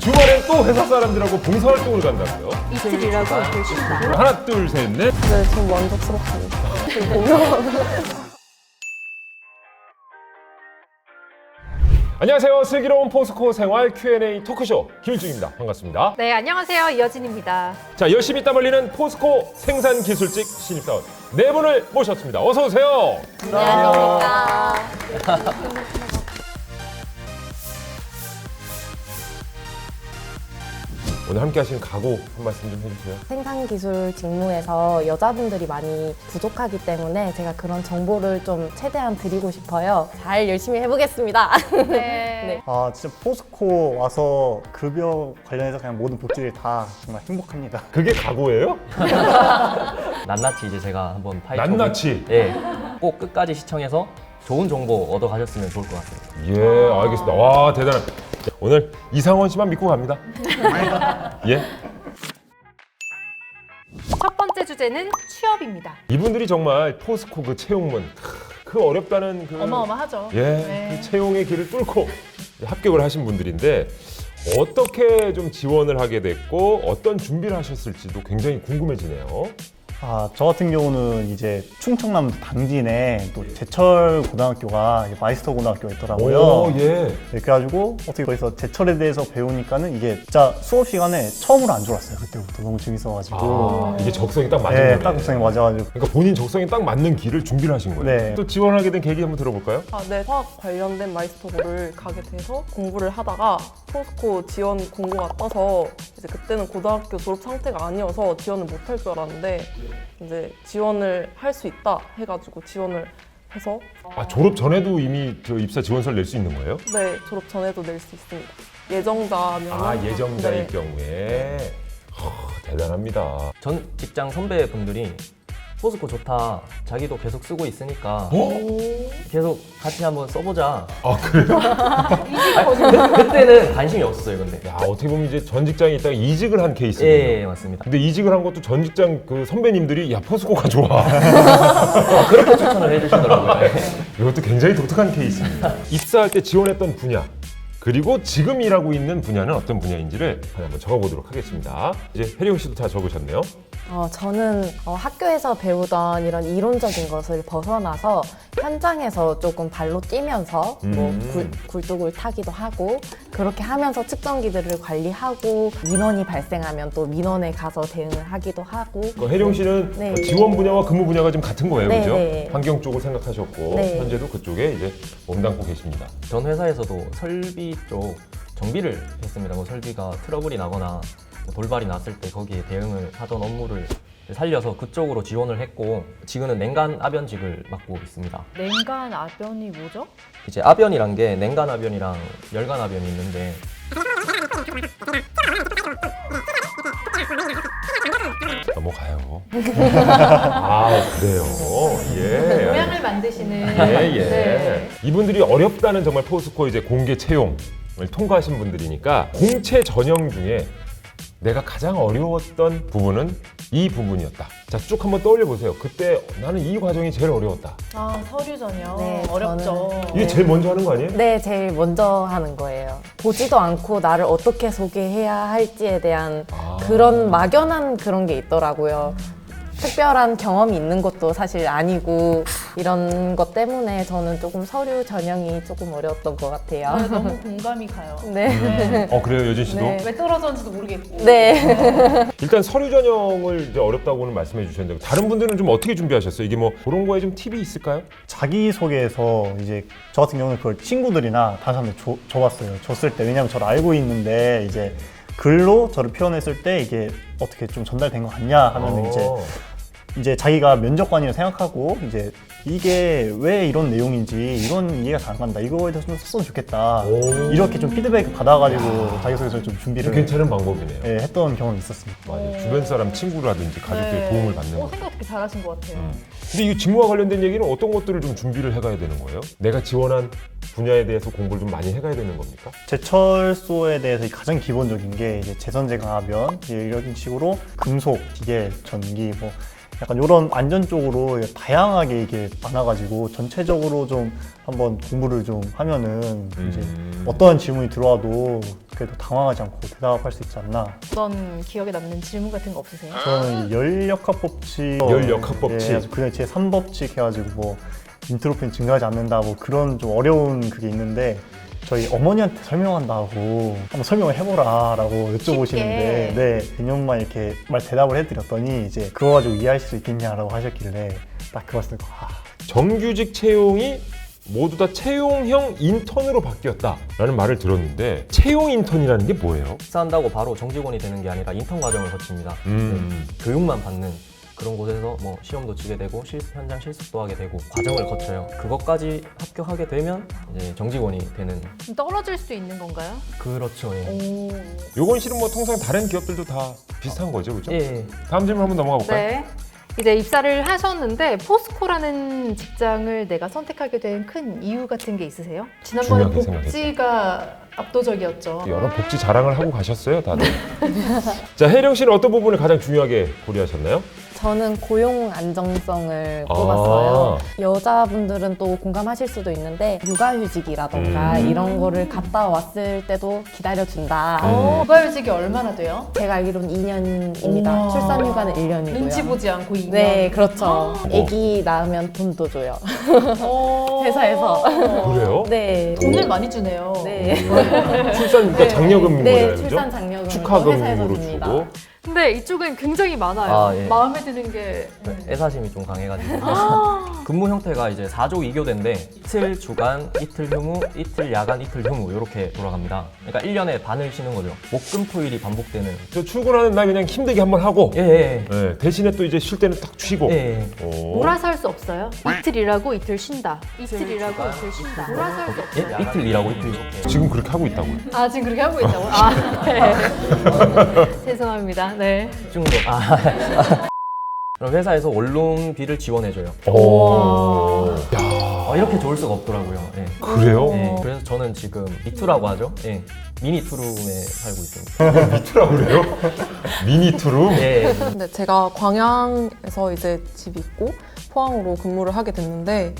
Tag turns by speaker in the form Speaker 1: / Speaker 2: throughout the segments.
Speaker 1: 주말엔 또 회사 사람들하고 봉사활동을 간다고요?
Speaker 2: 이틀이라고 계십니다.
Speaker 1: 하나, 둘, 셋, 넷.
Speaker 2: 네, 좀 만족스럽습니다.
Speaker 1: 안녕하세요. 슬기로운 포스코 생활 Q&A 토크쇼 김일중입니다. 반갑습니다.
Speaker 3: 네, 안녕하세요. 이여진입니다.
Speaker 1: 자, 열심히 땀 흘리는 포스코 생산기술직 신입사원 네 분을 모셨습니다. 어서 오세요.
Speaker 2: 안녕하십니까.
Speaker 1: 오늘 함께 하신 각오 한 말씀 좀 해주세요.
Speaker 2: 생산기술 직무에서 여자분들이 많이 부족하기 때문에 제가 그런 정보를 좀 최대한 드리고 싶어요. 잘 열심히 해보겠습니다.
Speaker 3: 네.
Speaker 4: 아, 진짜 포스코 와서 급여 관련해서 그냥 모든 복지를 다 정말 행복합니다.
Speaker 1: 그게 각오예요?
Speaker 5: 낱낱이 이제 제가 한번
Speaker 1: 낱낱이?
Speaker 5: 예, 꼭 끝까지 시청해서 좋은 정보 얻어 가셨으면 좋을 것 같습니다.
Speaker 1: 예, 알겠습니다. 와, 대단한. 오늘 이상원 씨만 믿고 갑니다. 예.
Speaker 3: 첫 번째 주제는 취업입니다.
Speaker 1: 이분들이 정말 포스코 그 채용문, 그 어렵다는 그
Speaker 3: 어마어마하죠.
Speaker 1: 예,
Speaker 3: 네.
Speaker 1: 그 채용의 길을 뚫고 합격을 하신 분들인데 어떻게 좀 지원을 하게 됐고 어떤 준비를 하셨을지도 굉장히 궁금해지네요.
Speaker 4: 아, 저 같은 경우는 이제 충청남 당진에 또 제철 고등학교가 이제 마이스터 고등학교가 있더라고요.
Speaker 1: 오, 예.
Speaker 4: 네, 그래가지고 어떻게 거기서 제철에 대해서 배우니까는 이게 진짜 수업 시간에 처음으로 안 졸았어요. 그때부터 너무 재밌어가지고.
Speaker 1: 아, 이게 적성이 딱 맞은
Speaker 4: 네,
Speaker 1: 거네.
Speaker 4: 딱 적성에 맞아가지고.
Speaker 1: 그러니까 본인 적성에 딱 맞는 길을 준비를 하신 거예요.
Speaker 4: 네.
Speaker 1: 또 지원하게 된 계기 한번 들어볼까요?
Speaker 6: 네, 화학 관련된 마이스터고를 가게 돼서 공부를 하다가 포스코 지원 공고가 떠서 이제 그때는 고등학교 졸업 상태가 아니어서 지원을 못 할 줄 알았는데 이제 지원을 할 수 있다 해가지고 지원을 해서
Speaker 1: 아, 졸업 전에도 이미 저 입사 지원서를 낼 수 있는 거예요?
Speaker 6: 네, 졸업 전에도 낼 수 있습니다. 예정자면
Speaker 1: 아, 예정자일
Speaker 6: 네.
Speaker 1: 경우에 대단합니다.
Speaker 5: 전 직장 선배분들이 포스코 좋다, 자기도 계속 쓰고 있으니까 계속 같이 한번 써보자.
Speaker 1: 아, 그래요?
Speaker 5: 그때는 관심이 없었어요, 근데.
Speaker 1: 야, 어떻게 보면 이제 전 직장에 있다가 이직을 한 케이스군요.
Speaker 5: 예, 맞습니다.
Speaker 1: 근데 이직을 한 것도 전 직장 그 선배님들이 야, 포스코가 좋아.
Speaker 5: 그렇게 추천을 해주시더라고요.
Speaker 1: 이것도 굉장히 독특한 케이스입니다. 입사할 때 지원했던 분야, 그리고 지금 일하고 있는 분야는 어떤 분야인지를 한번 적어보도록 하겠습니다. 이제 혜리용 씨도 다 적으셨네요.
Speaker 2: 저는 학교에서 배우던 이런 이론적인 것을 벗어나서 현장에서 조금 발로 뛰면서 뭐 굴뚝을 타기도 하고 그렇게 하면서 측정기들을 관리하고 민원이 발생하면 또 민원에 가서 대응을 하기도 하고
Speaker 1: 혜리용 씨는
Speaker 2: 네.
Speaker 1: 지원 분야와 근무 분야가 좀 같은 거예요,
Speaker 2: 네,
Speaker 1: 그죠?
Speaker 2: 네.
Speaker 1: 환경 쪽을 생각하셨고
Speaker 2: 네.
Speaker 1: 현재도 그쪽에 이제 몸담고 계십니다.
Speaker 5: 전 회사에서도 설비 쪽 정비를 했습니다. 뭐 설비가 트러블이 나거나 돌발이 났을 때 거기에 대응을 하던 업무를 살려서 그쪽으로 지원을 했고 지금은 냉간 압연직을 맡고 있습니다.
Speaker 3: 냉간 압연이 뭐죠?
Speaker 5: 이제 압연이란 게 냉간 압연이랑 열간 압연이 있는데
Speaker 1: 넘어가요. 아, 그래요. 예.
Speaker 3: 모양을 만드시는.
Speaker 1: 예, 예.
Speaker 3: 네.
Speaker 1: 이분들이 어렵다는 정말 포스코 이제 공개 채용을 통과하신 분들이니까 공채 전형 중에 내가 가장 어려웠던 부분은 이 부분이었다. 자, 쭉 한번 떠올려 보세요. 그때 나는 이 과정이 제일 어려웠다.
Speaker 3: 아, 서류 전형.
Speaker 2: 네,
Speaker 3: 어렵죠.
Speaker 1: 이게 제일 먼저 하는 거 아니에요?
Speaker 2: 네, 제일 먼저 하는 거예요. 보지도 않고 나를 어떻게 소개해야 할지에 대한 그런 막연한 그런 게 있더라고요. 특별한 경험이 있는 것도 사실 아니고 이런 것 때문에 저는 조금 서류 전형이 조금 어려웠던 것 같아요.
Speaker 3: 네, 너무 공감이 가요.
Speaker 2: 네.
Speaker 1: 그래요, 여진 씨도?
Speaker 2: 네.
Speaker 3: 왜 떨어졌는지도 모르겠고.
Speaker 2: 네.
Speaker 1: 일단 서류 전형을 이제 어렵다고는 말씀해 주셨는데 다른 분들은 좀 어떻게 준비하셨어요? 이게 뭐 그런 거에 좀 팁이 있을까요?
Speaker 4: 자기소개에서 이제 저 같은 경우는 그걸 친구들이나 다른 사람들 줘봤어요. 줬을 때 왜냐면 저를 알고 있는데 이제 글로 저를 표현했을 때 이게 어떻게 좀 전달된 것 같냐 하면 이제 자기가 면접관이라 생각하고 이제 이게 왜 이런 내용인지 이런 이해가 잘 안 간다 이거에 대해서 좀 썼으면 좋겠다
Speaker 1: 오.
Speaker 4: 이렇게 좀 피드백 받아가지고 자기소개서 좀 준비를
Speaker 1: 괜찮은 방법이네요.
Speaker 4: 예, 했던 경험이 있었습니다.
Speaker 1: 맞아요. 주변 사람 친구라든지 가족들의
Speaker 3: 네.
Speaker 1: 도움을 받는 거.
Speaker 3: 생각 되게 잘하신 것 같아요.
Speaker 1: 근데 이 직무와 관련된 얘기는 어떤 것들을 좀 준비를 해가야 되는 거예요? 내가 지원한 분야에 대해서 공부를 좀 많이 해가야 되는 겁니까?
Speaker 4: 제철소에 대해서 가장 기본적인 게 이제 제선제강압연 이런 식으로 금속, 기계, 전기 뭐 약간 이런 안전 쪽으로 다양하게 이게 많아가지고 전체적으로 좀 한번 공부를 좀 하면은 이제 어떠한 질문이 들어와도 그래도 당황하지 않고 대답할 수 있지 않나.
Speaker 3: 어떤 기억에 남는 질문 같은 거 없으세요?
Speaker 4: 저는 이 열역학법칙,
Speaker 1: 열역학법칙.
Speaker 4: 그냥 제 3법칙 해가지고 뭐 인트로핀 증가하지 않는다 뭐 그런 좀 어려운 그게 있는데 저희 어머니한테 설명한다고 한번 설명을 해보라라고 여쭤보시는데 네 개념만 이렇게 대답을 해드렸더니 이제 그거 가지고 이해할 수 있겠냐라고 하셨길래 딱 그거 쓰고
Speaker 1: 정규직 채용이 모두 다 채용형 인턴으로 바뀌었다라는 말을 들었는데 채용 인턴이라는 게 뭐예요?
Speaker 5: 입사한다고 바로 정직원이 되는 게 아니라 인턴 과정을 거칩니다. 교육만 받는 그런 곳에서 뭐 시험도 치게 되고 현장 실습도 하게 되고 과정을 거쳐요. 그것까지 합격하게 되면 이제 정직원이 되는.
Speaker 3: 떨어질 수 있는 건가요?
Speaker 5: 그렇죠. 예.
Speaker 1: 요건 실은 뭐 통상 다른 기업들도 다 비슷한 거죠, 그죠?
Speaker 5: 예.
Speaker 1: 다음 질문 한번 넘어가 볼까요?
Speaker 3: 네. 이제 입사를 하셨는데 포스코라는 직장을 내가 선택하게 된 큰 이유 같은 게 있으세요? 지난번에
Speaker 1: 중요하게 생각했다.
Speaker 3: 복지가 압도적이었죠.
Speaker 1: 여러 복지 자랑을 하고 가셨어요, 다들. 자, 혜령 씨는 어떤 부분을 가장 중요하게 고려하셨나요?
Speaker 2: 저는 고용 안정성을 뽑았어요. 여자분들은 또 공감하실 수도 있는데 육아휴직이라던가 이런 거를 갔다 왔을 때도 기다려준다.
Speaker 3: 육아휴직이 얼마나 돼요?
Speaker 2: 제가 알기로는 2년입니다.
Speaker 3: 우와.
Speaker 2: 출산휴가는 1년이고요.
Speaker 3: 눈치 보지 않고 2년.
Speaker 2: 네, 그렇죠. 아기 낳으면 돈도 줘요. 회사에서.
Speaker 1: 그래요?
Speaker 2: 네.
Speaker 3: 돈을 많이 주네요.
Speaker 2: 네.
Speaker 1: 출산 그러니까 장려금
Speaker 2: 네,
Speaker 1: 거잖아요,
Speaker 2: 출산
Speaker 1: 그죠?
Speaker 2: 장려금을
Speaker 1: 축하금으로
Speaker 2: 회사에서 줍니다.
Speaker 1: 주고.
Speaker 3: 근데 이쪽은 굉장히 많아요.
Speaker 5: 아, 예.
Speaker 3: 마음에 드는 게
Speaker 5: 애사심이 좀 강해가지고 근무 형태가 이제 4조 2교대인데 이틀 주간, 이틀 휴무, 이틀 야간, 이틀 휴무 이렇게 돌아갑니다. 그러니까 1년에 반을 쉬는 거죠. 목금토일이 반복되는.
Speaker 1: 저 출근하는 날 그냥 힘들게 한번 하고
Speaker 5: 예.
Speaker 1: 네, 대신에 또 이제 쉴 때는 딱 쉬고.
Speaker 5: 예.
Speaker 1: 오.
Speaker 3: 몰아서 할 수 없어요. 이틀 일하고 이틀 쉰다. 이틀 일하고 이틀 쉰다. 몰아서 할 수 없어요.
Speaker 5: 예? 이틀 일하고 이틀
Speaker 1: 지금 그렇게 하고 있다고요?
Speaker 3: 아 지금 그렇게 하고 있다고? 아 네. 죄송합니다. 네.
Speaker 5: 정도. 그럼 회사에서 원룸비를 지원해줘요.
Speaker 1: 오.
Speaker 5: 이렇게 좋을 수가 없더라고요. 예.
Speaker 1: 그래요?
Speaker 5: 예. 그래서 저는 지금 미투라고 하죠. 예. 미니 투룸에 살고 있습니다.
Speaker 1: 미투라고 그래요? 미니 투룸?
Speaker 5: 예.
Speaker 6: 근데 제가 광양에서 이제 집이 있고 포항으로 근무를 하게 됐는데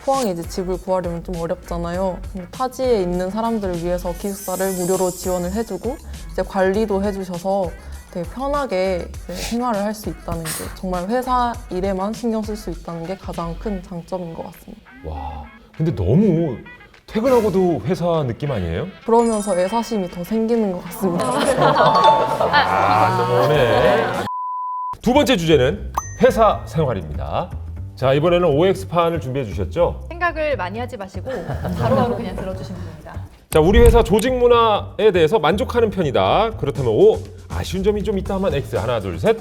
Speaker 6: 포항에 이제 집을 구하려면 좀 어렵잖아요. 근데 타지에 있는 사람들을 위해서 기숙사를 무료로 지원을 해주고 이제 관리도 해주셔서 되게 편하게 이제 생활을 할 수 있다는 게 정말 회사 일에만 신경 쓸 수 있다는 게 가장 큰 장점인 것 같습니다.
Speaker 1: 와, 근데 너무 퇴근하고도 회사 느낌 아니에요?
Speaker 6: 그러면서 애사심이 더 생기는 것 같습니다.
Speaker 1: 너무네. 두 번째 주제는 회사 생활입니다. 자, 이번에는 OX판을 준비해 주셨죠?
Speaker 3: 생각을 많이 하지 마시고 바로바로 그냥 들어주시면 됩니다.
Speaker 1: 자, 우리 회사 조직 문화에 대해서 만족하는 편이다. 그렇다면 O, 아쉬운 점이 좀 있다 하면 X. 하나, 둘, 셋.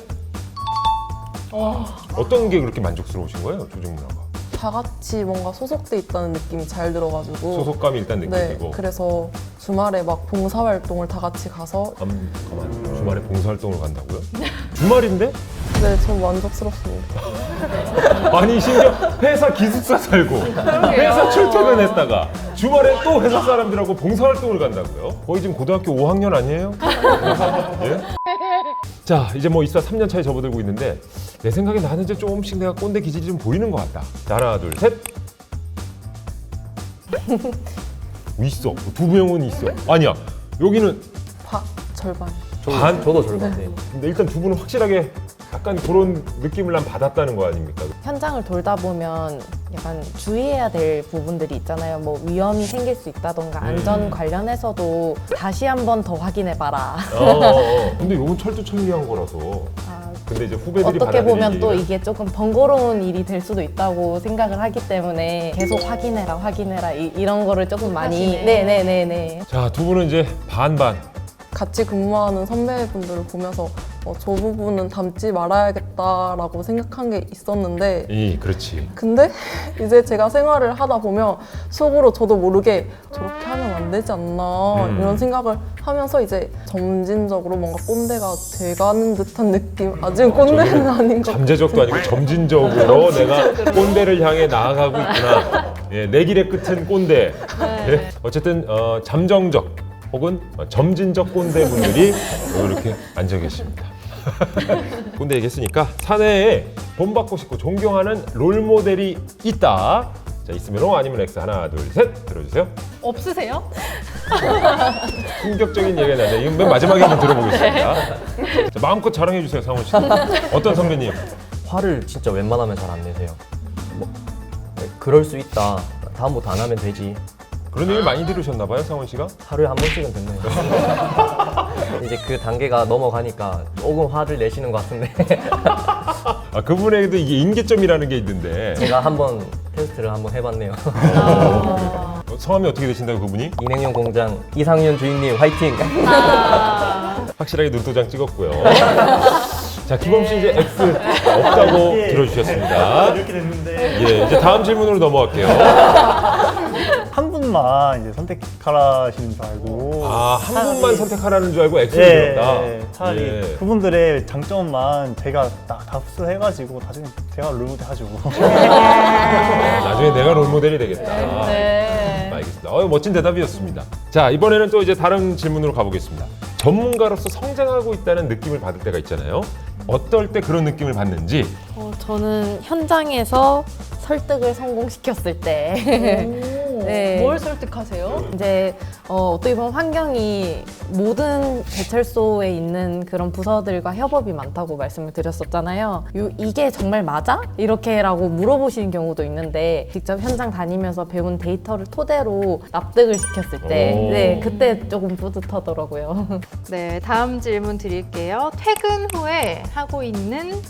Speaker 1: 어떤 게 그렇게 만족스러우신 거예요, 조직 문화가?
Speaker 6: 다 같이 뭔가 소속돼 있다는 느낌이 잘 들어가지고
Speaker 1: 소속감이 일단
Speaker 6: 네,
Speaker 1: 느껴지고.
Speaker 6: 그래서 주말에 막 봉사활동을 다 같이 가서
Speaker 1: 잠깐만, 주말에 봉사활동을 간다고요? 주말인데?
Speaker 6: 네, 전 만족스럽습니다.
Speaker 1: 아니, 심지어 회사 기숙사 살고 회사 출퇴근했다가 주말에 또 회사 사람들하고 봉사활동을 간다고요? 거의 지금 고등학교 5학년 아니에요? 예? 자, 이제 뭐 입사 3년 차에 접어들고 있는데 내 생각에 나는 이제 조금씩 내가 꼰대 기질이 좀 보이는 것 같다. 자, 하나, 둘, 셋. 있어. 두 명은 있어. 아니야. 여기는
Speaker 6: 절반.
Speaker 5: 저도 절반이에요.
Speaker 1: 근데 일단 두 분은 확실하게 약간 그런 느낌을 난 받았다는 거 아닙니까?
Speaker 2: 현장을 돌다 보면 약간 주의해야 될 부분들이 있잖아요. 뭐 위험이 생길 수 있다던가 안전 관련해서도 다시 한 번 더 확인해봐라.
Speaker 1: 근데 이건 철두철미한 거라서.
Speaker 2: 아,
Speaker 1: 근데 이제 후배들이
Speaker 2: 어떻게 보면 또
Speaker 1: 받아들이기에는
Speaker 2: 이게 조금 번거로운 일이 될 수도 있다고 생각을 하기 때문에 계속 확인해라 이런 거를 조금 많이
Speaker 3: 하시네.
Speaker 2: 네네네네.
Speaker 1: 자, 두 분은 이제 반반.
Speaker 6: 같이 근무하는 선배분들을 보면서 저 부분은 담지 말아야겠다라고 생각한 게 있었는데
Speaker 1: 그렇지.
Speaker 6: 근데 이제 제가 생활을 하다 보면 속으로 저도 모르게 저렇게 하면 안 되지 않나 이런 생각을 하면서 이제 점진적으로 뭔가 꼰대가 돼가는 듯한 느낌. 아직은 꼰대는 아닌 것
Speaker 1: 잠재적도 아니고 점진적으로 내가 꼰대를 향해 나아가고 있구나. 예, 내 길의 끝은 꼰대. 예, 어쨌든 잠정적 혹은 점진적 꼰대 분들이 이렇게 앉아 계십니다. 꼰대 얘기했으니까 사내에 본받고 싶고 존경하는 롤모델이 있다. 자, 있으면 O 아니면 X. 하나, 둘, 셋. 들어주세요.
Speaker 3: 없으세요?
Speaker 1: 충격적인 얘기가 나네. 이건 맨 마지막에 한번 들어보겠습니다. 자, 마음껏 자랑해 주세요, 상원 씨. 어떤 선배님?
Speaker 5: 화를 진짜 웬만하면 잘 안 내세요. 뭐, 그럴 수 있다. 다음부터 안 하면 되지.
Speaker 1: 그런 얘기 많이 들으셨나 봐요, 상원 씨가?
Speaker 5: 하루에 한 번씩은 듣네요. 이제 그 단계가 넘어가니까 조금 화를 내시는 것 같은데
Speaker 1: 아, 그분에게도 이게 인계점이라는 게 있는데.
Speaker 5: 제가 한번 테스트를 한번 해봤네요.
Speaker 1: 성함이 어떻게 되신다고 그분이?
Speaker 5: 인행용 공장 이상윤 주인님 화이팅!
Speaker 1: 확실하게 눈도장 찍었고요. 자, 기범 씨 이제 X 없다고 들어주셨습니다.
Speaker 4: 이렇게 됐는데
Speaker 1: 예, 이제 다음 질문으로 넘어갈게요.
Speaker 4: 한 분만 이제 선택하시는 줄 알고
Speaker 1: 아, 한 분만 선택하라는 줄 알고 X를 들었다.
Speaker 4: 차라리
Speaker 1: 예.
Speaker 4: 그분들의 장점만 제가 다 흡수해가지고 나중에 제가 롤모델 하시고
Speaker 1: 나중에 내가 롤모델이 되겠다.
Speaker 3: 네.
Speaker 1: 알겠습니다. 멋진 대답이었습니다. 자, 이번에는 또 이제 다른 질문으로 가보겠습니다. 전문가로서 성장하고 있다는 느낌을 받을 때가 있잖아요. 어떨 때 그런 느낌을 받는지.
Speaker 2: 저는 현장에서 설득을 성공시켰을 때 네.
Speaker 3: 뭘 설득하세요?
Speaker 2: 이제 어떻게 보면 환경이 모든 제철소에 있는 그런 부서들과 협업이 많다고 말씀을 드렸었잖아요. 이게 정말 맞아? 이렇게라고 물어보시는 경우도 있는데 직접 현장 다니면서 배운 데이터를 토대로 납득을 시켰을 때
Speaker 1: 오.
Speaker 2: 네, 그때 조금 뿌듯하더라고요.
Speaker 3: 네, 다음 질문 드릴게요. 퇴근 후에 하고 있는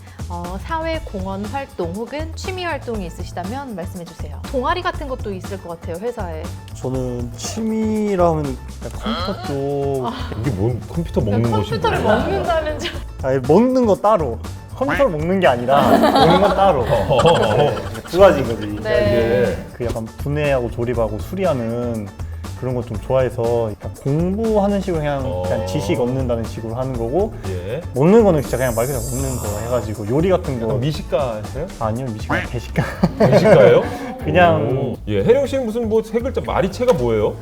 Speaker 3: 사회 공헌 활동 혹은 취미 활동이 있으시다면 말씀해 주세요. 동아리 같은 것도 있을 것 같아요, 회사에.
Speaker 4: 저는 취미라면 컴퓨터 쪽
Speaker 1: 이게 뭔 컴퓨터 먹는 것이
Speaker 3: 컴퓨터를
Speaker 1: 뭐야?
Speaker 3: 먹는다는 점.
Speaker 4: 아니, 먹는 거 따로 컴퓨터를 먹는 게 아니라 먹는 건 따로 두 가지거든요.
Speaker 3: 네.
Speaker 4: 그 약간 분해하고 조립하고 수리하는 그런 거 좀 좋아해서 약간 공부하는 식으로 그냥 지식 얻는다는 식으로 하는 거고
Speaker 1: 예.
Speaker 4: 먹는 거는 진짜 그냥 말 그대로 먹는 거 해가지고 요리 같은 거
Speaker 1: 약간 미식가 하세요?
Speaker 4: 아니요 미식가 대식가
Speaker 1: 미식가예요?
Speaker 4: 그냥
Speaker 1: 예, 혜령 씨는 무슨 뭐 세 글자 마리체가 뭐예요?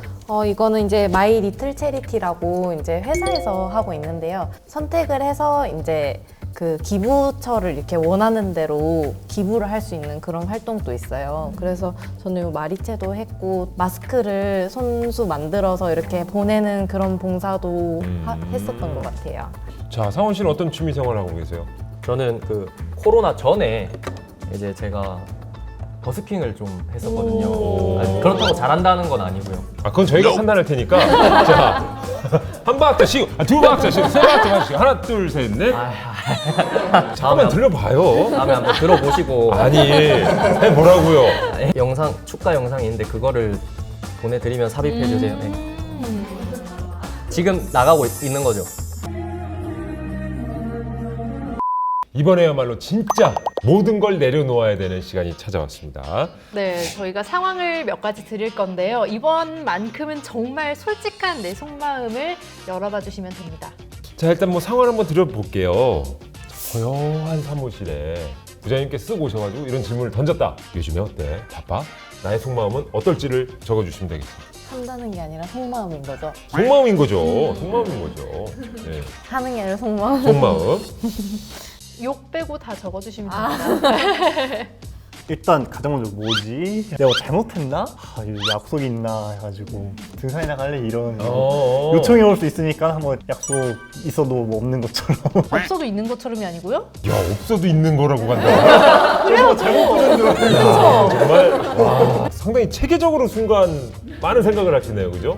Speaker 2: 이거는 이제 마이 리틀 체리티라고 이제 회사에서 하고 있는데요. 선택을 해서 이제 그 기부처를 이렇게 원하는 대로 기부를 할 수 있는 그런 활동도 있어요. 그래서 저는 요 마리체도 했고 마스크를 손수 만들어서 이렇게 보내는 그런 봉사도 했었던 것 같아요.
Speaker 1: 자, 상원 씨는 어떤 취미 생활을 하고 계세요?
Speaker 5: 저는 그 코로나 전에 이제 제가 버스킹을 좀 했었거든요. 아니, 그렇다고 잘한다는 건 아니고요.
Speaker 1: 아, 그건 저희가 판단할 테니까. 자, 한 박자씩, 두 박자씩, 세 박자씩, 하나, 둘, 셋, 넷. 잠깐만 들려봐요.
Speaker 5: 다음에 한번 들어보시고
Speaker 1: 아니, 해보라고요.
Speaker 5: 영상 축가 영상이 있는데 그거를 보내드리면 삽입해 주세요. 네. 지금 나가고 있는 거죠.
Speaker 1: 이번에야말로 진짜 모든 걸 내려놓아야 되는 시간이 찾아왔습니다.
Speaker 3: 네, 저희가 상황을 몇 가지 드릴 건데요. 이번만큼은 정말 솔직한 내 속마음을 열어봐 주시면 됩니다.
Speaker 1: 자, 일단 뭐 상황을 한번 드려볼게요. 조용한 사무실에 부장님께 쓱 오셔가지고 이런 질문을 던졌다. 요즘에 어때? 바빠? 나의 속마음은 어떨지를 적어주시면 되겠습니다.
Speaker 2: 한다는 게 아니라 속마음인 거죠.
Speaker 1: 속마음인 거죠. 속마음인 거죠. 네.
Speaker 2: 하는 게 아니라 속마음.
Speaker 1: 속마음.
Speaker 3: 욕 빼고 다 적어주시면 됩니다.
Speaker 4: 일단 가장 먼저 뭐지? 내가 뭐 잘못했나? 이거 약속이 있나 해가지고 등산이나 갈래 이런 요청이 올 수 있으니까 한번 약속 있어도 뭐 없는 것처럼
Speaker 3: 없어도 있는 것처럼이 아니고요?
Speaker 1: 야, 없어도 있는 거라고 간다.
Speaker 3: 그래요?
Speaker 1: 야, 정말 와, 상당히 체계적으로 순간 많은 생각을 하시네요, 그죠?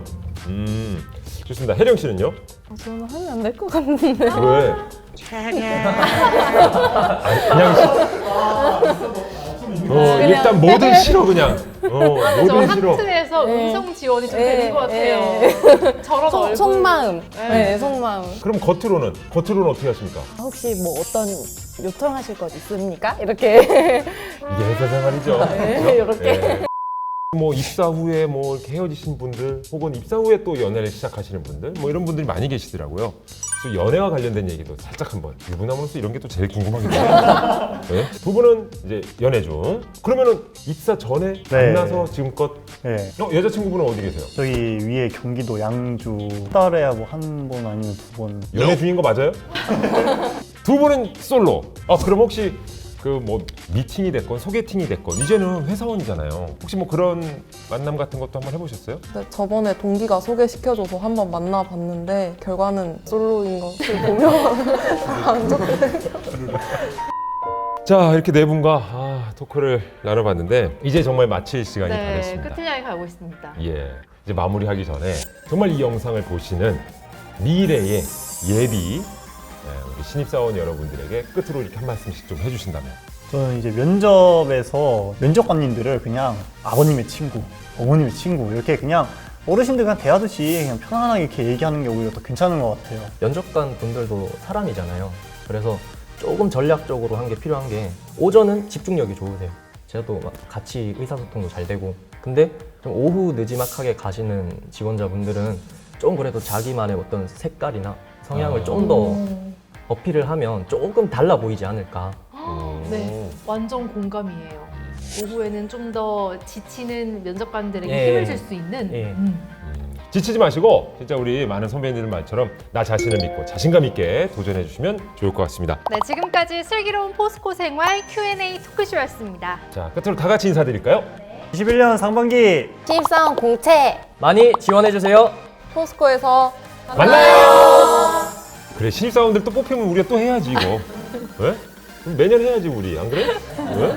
Speaker 1: 좋습니다. 혜령 씨는요?
Speaker 2: 저는 하면 안 될 것 같은데.
Speaker 1: 왜? 그냥 일단 뭐든 싫어 그냥.
Speaker 3: 저
Speaker 1: 뭐든 싫어.
Speaker 3: 하트에서
Speaker 2: 네.
Speaker 3: 음성 지원이 좀
Speaker 2: 네,
Speaker 3: 되는 것 같아요.
Speaker 2: 네.
Speaker 3: 저런 얼굴.
Speaker 2: 속마음.
Speaker 3: 네.
Speaker 2: 네, 속마음.
Speaker 1: 그럼 겉으로는 어떻게 하십니까?
Speaker 2: 혹시 뭐 어떤 요청하실 것 있습니까? 이렇게.
Speaker 1: 이게 회사 생활이죠.
Speaker 2: 네, 이렇게.
Speaker 1: 뭐 입사 후에 뭐 이렇게 헤어지신 분들 혹은 입사 후에 또 연애를 시작하시는 분들 뭐 이런 분들이 많이 계시더라고요. 그래서 연애와 관련된 얘기도 살짝 한번 유부남으로서 이런 게 또 제일 궁금하긴 해요. 네? 두 분은 이제 연애 중 그러면은 입사 전에
Speaker 4: 네.
Speaker 1: 만나서 지금껏
Speaker 4: 네.
Speaker 1: 여자친구분은 어디 계세요?
Speaker 4: 저기 위에 경기도 양주 달에 뭐 한 번 아니면 두 번
Speaker 1: 연애 중인 거 맞아요? 두 분은 솔로. 그럼 혹시 그 뭐 미팅이 됐건 소개팅이 됐건 이제는 회사원이잖아요. 혹시 뭐 그런 만남 같은 것도 한번 해보셨어요?
Speaker 6: 근데 저번에 동기가 소개시켜줘서 한번 만나봤는데 결과는 솔로인 것을 보면 안 좋대.
Speaker 1: 자, 이렇게 네 분과 토크를 나눠봤는데 이제 정말 마칠 시간이 다
Speaker 3: 네,
Speaker 1: 됐습니다.
Speaker 3: 끝을 향해 가고 있습니다.
Speaker 1: 예, 이제 마무리하기 전에 정말 이 영상을 보시는 미래의 예비 우리 신입사원 여러분들에게 끝으로 이렇게 한 말씀씩 좀 해주신다면.
Speaker 4: 저는 이제 면접에서 면접관님들을 그냥 아버님의 친구, 어머님의 친구 이렇게 그냥 어르신들 그냥 대하듯이 그냥 편안하게 이렇게 얘기하는 게 오히려 더 괜찮은 것 같아요.
Speaker 5: 면접관 분들도 사람이잖아요. 그래서 조금 전략적으로 한 게 필요한 게 오전은 집중력이 좋으세요. 저도 막 같이 의사소통도 잘 되고 근데 좀 오후 느지막하게 가시는 직원자분들은 좀 그래도 자기만의 어떤 색깔이나 성향을 좀 더 어필을 하면 조금 달라 보이지 않을까.
Speaker 3: 네, 완전 공감이에요. 오후에는 좀 더 지치는 면접관들에게
Speaker 5: 예.
Speaker 3: 힘을 줄 수 있는
Speaker 5: 예.
Speaker 1: 지치지 마시고 진짜 우리 많은 선배님들 말처럼 나 자신을 믿고 자신감 있게 도전해 주시면 좋을 것 같습니다.
Speaker 3: 네, 지금까지 슬기로운 포스코 생활 Q&A 토크쇼였습니다.
Speaker 1: 자, 끝으로 다 같이 인사드릴까요?
Speaker 4: 21년 상반기
Speaker 2: 신입사원 공채
Speaker 5: 많이 지원해주세요.
Speaker 6: 포스코에서
Speaker 1: 만나요. 그래, 신입사원들 또 뽑히면 우리가 또 해야지 이거. 왜? 그럼 매년 해야지 우리 안 그래? 왜?